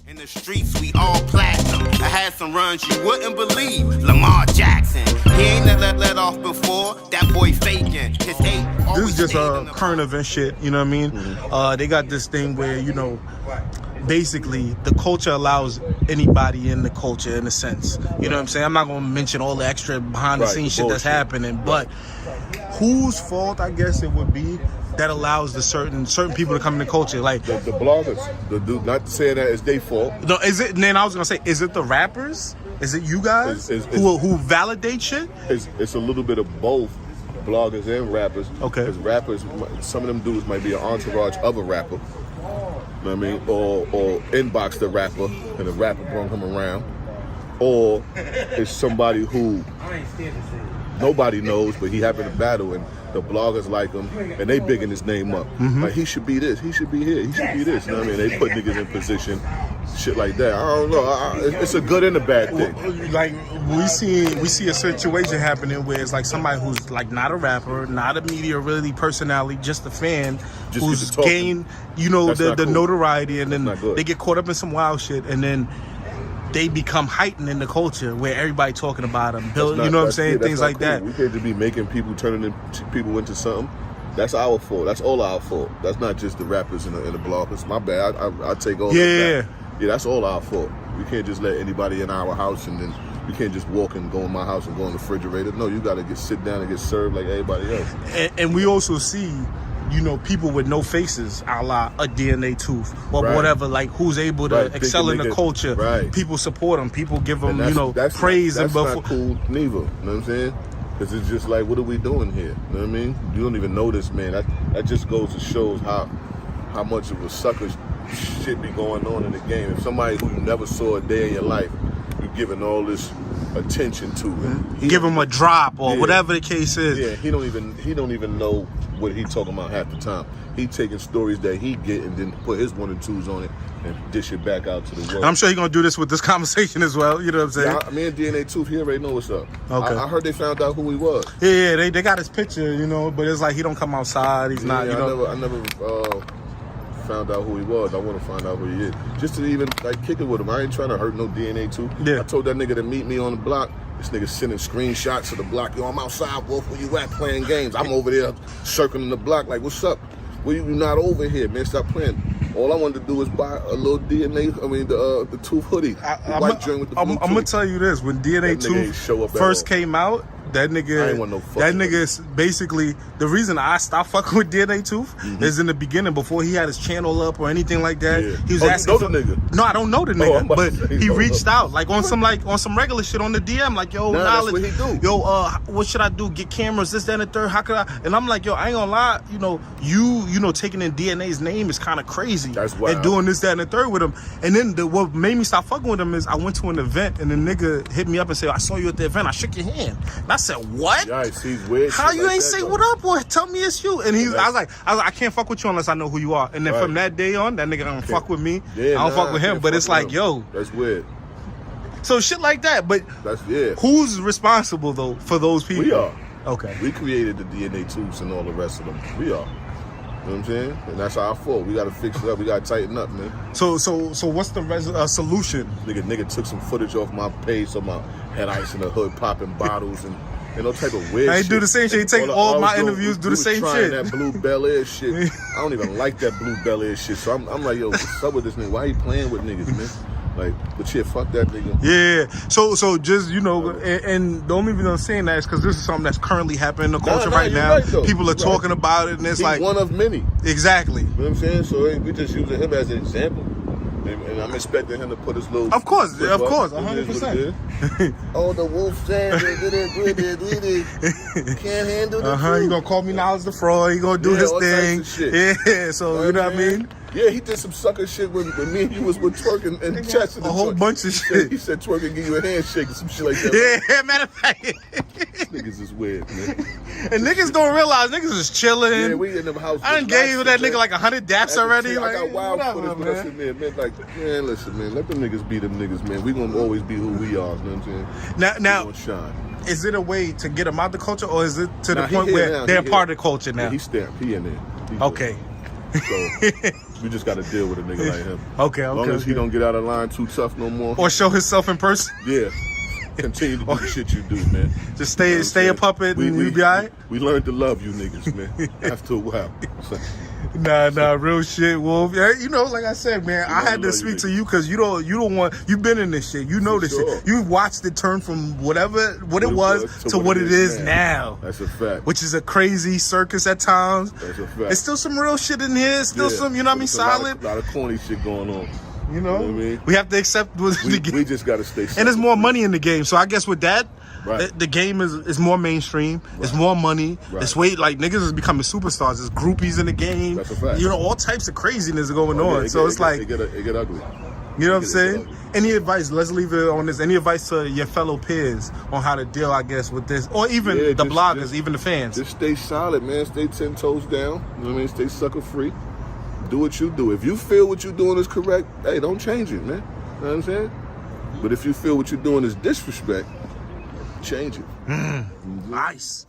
In the streets, we all platinum. I had some runs you wouldn't believe. Lamar Jackson, he ain't never let off before. That boy faking. His eight. This is just a current event shit. You know what I mean? Mm-hmm. They got this thing where basically the culture allows anybody in the culture in a sense. You know what I'm saying? I'm not gonna mention all the extra behind the scenes shit that's happening, but whose fault I guess it would be that allows the certain people to come in the culture, like the bloggers. The dude, not saying that it's their fault. No, is it? Then I was gonna say, is it the rappers? Is it you guys who validate shit? It's a little bit of both, bloggers and rappers. Okay. Because rappers, some of them dudes might be an entourage of a rapper. You know what I mean? Or inbox the rapper and the rapper brought him around. Or it's somebody who nobody knows, but he happened to battle and the bloggers like him, and they bigging his name up. Like, he should be this, he should be here, he should be this. You know what I mean? They put niggas in position, shit like that. I don't know. It's a good and a bad thing. Like, we see a situation happening where it's like somebody who's like not a rapper, not a media really personality, just a fan, who's gained, the notoriety, and then they get caught up in some wild shit, and then they become heightened in the culture where everybody talking about them. You know what I'm saying? Things like that. We can't just be making people, turning people into something. That's our fault. That's all our fault. That's not just the rappers and the bloggers. My bad. I take all that back. Yeah, that's all our fault. We can't just let anybody in our house, and then you can't just walk and go in my house and go in the refrigerator. No, you got to sit down and get served like everybody else. And we also see, people with no faces, a la a DNA tooth or whatever, like who's able to excel in the culture. Right. People support them. People give them, that's praise. That's not cool neither. You know what I'm saying? Because it's just like, what are we doing here? You know what I mean? You don't even know this man. That just goes to show how much of a sucker shit be going on in the game. If somebody who you never saw a day in your life, you're giving all this attention to him. Give him a drop or whatever the case is. Yeah, he don't even know what he talking about half the time. He taking stories that he get and then put his 1 and 2s on it and dish it back out to the world. I'm sure he's gonna do this with this conversation as well. You know what I'm saying? Yeah, me and DNA Tooth, he already know what's up. Okay. I heard they found out who he was. Yeah, they got his picture, but it's like he don't come outside. He's not. I never found out who he was. I want to find out who he is, just to even kick it with him. I ain't trying to hurt no DNA Tooth. Yeah. I told that nigga to meet me on the block. This nigga sending screenshots of the block. Yo, I'm outside, boy. Where you at playing games? I'm over there circling the block. Like, what's up? Well, you not over here, man. Stop playing. All I wanted to do was buy a little DNA. I mean, the Tooth hoodie. White joint with the blue I'm gonna tell you this: when DNA Tooth first came out, that nigga, I ain't want no that nigga is basically the reason I stopped fucking with DNA Tooth is in the beginning, before he had his channel up or anything like that. Yeah. He was asking you know the nigga? No, I don't know the nigga, but he reached out on some regular shit on the DM, like, yo, knowledge, that's what he do. Yo, what should I do? Get cameras, this, that, and the third. How could I? And I'm like, yo, I ain't gonna lie, you taking in DNA's name is kind of crazy. That's wild. And doing this, that, and the third with him. And then what made me stop fucking with him is I went to an event and the nigga hit me up and said, I saw you at the event. I shook your hand. And I said, what? Yikes, he's weird. How you like ain't that, say though. what up, boy? Tell me it's you. And I was like, I can't fuck with you unless I know who you are. And then from that day on, that nigga don't fuck with me. I don't fuck with him. But it's like, yo, that's weird. So shit like that. But who's responsible though for those people? We are. Okay. We created the DNA tubes and all the rest of them. We are. You know what I'm saying? And that's our fault. We gotta fix it up. We gotta tighten up, man. So what's the solution? Nigga took some footage off my page, so my had ice in the hood, popping bottles and no type of weird shit. I do the same shit. He take all my interviews, do the same shit. That blue Bel Air shit. I don't even like that blue Bel Air shit. So I'm like, yo, what's up with this nigga? Why he playing with niggas, man? Like, but shit, fuck that nigga. Yeah. So just, and the only reason I'm saying that is because this is something that's currently happening in the culture right now. Right, people are talking about it, and it's like one of many. Exactly. You know what I'm saying? So we just using him as an example. And I'm expecting him to put his little... Of course, 100%. Oh, the wolf said, can't handle the truth. He gonna call me Knowledge the fraud. He gonna do his thing. Yeah, so you know what I mean? Yeah, he did some sucker shit when me and you was with twerking and chest. A whole bunch of shit. He said twerk and give you a handshake or some shit like that. Yeah, matter of fact. Niggas is weird, man. And niggas don't realize niggas is chilling. Yeah, we in them house. I done gave that nigga like 100 daps already. I got wild footage with us in there, man. Like, man, listen, man, let them niggas be them niggas, man. We gonna always be who we are, you know what I'm saying? Now, we gonna shine. Is it a way to get them out the culture, or is it to the point where they're part of the culture now? Yeah, he's stamped. He in there. Okay. So We just got to deal with a nigga like him. Okay, As long as he don't get out of line too tough no more. Or show himself in person. Yeah. Continue to do the shit you do, man. Just stay a puppet and we be all right? We learned to love you niggas, man. After a while. Nah, real shit, Wolf. Yeah, you know, like I said, man, I had to speak to you because you don't want. You've been in this shit. You know this shit. You watched it turn from what it was to what it is now. That's a fact. Which is a crazy circus at times. That's a fact. There's still some real shit in here. Still some, you know what I mean, solid. A lot of corny shit going on. You know what I mean? We have to accept the game. We just got to stay safe. And there's more money in the game. So I guess with that, right. the game is more mainstream. Right. It's more money. Right. It's like niggas is becoming superstars. There's groupies in the game. That's a fact. You know, all types of craziness going on. It get ugly. You know what I'm saying? Any advice? Let's leave it on this. Any advice to your fellow peers on how to deal, I guess, with this, or even the bloggers, even the fans? Just stay solid, man. Stay 10 toes down. You know what I mean? Stay sucker free. Do what you do. If you feel what you're doing is correct, hey, don't change it, man. You know what I'm saying? But if you feel what you're doing is disrespect, change it. Nice.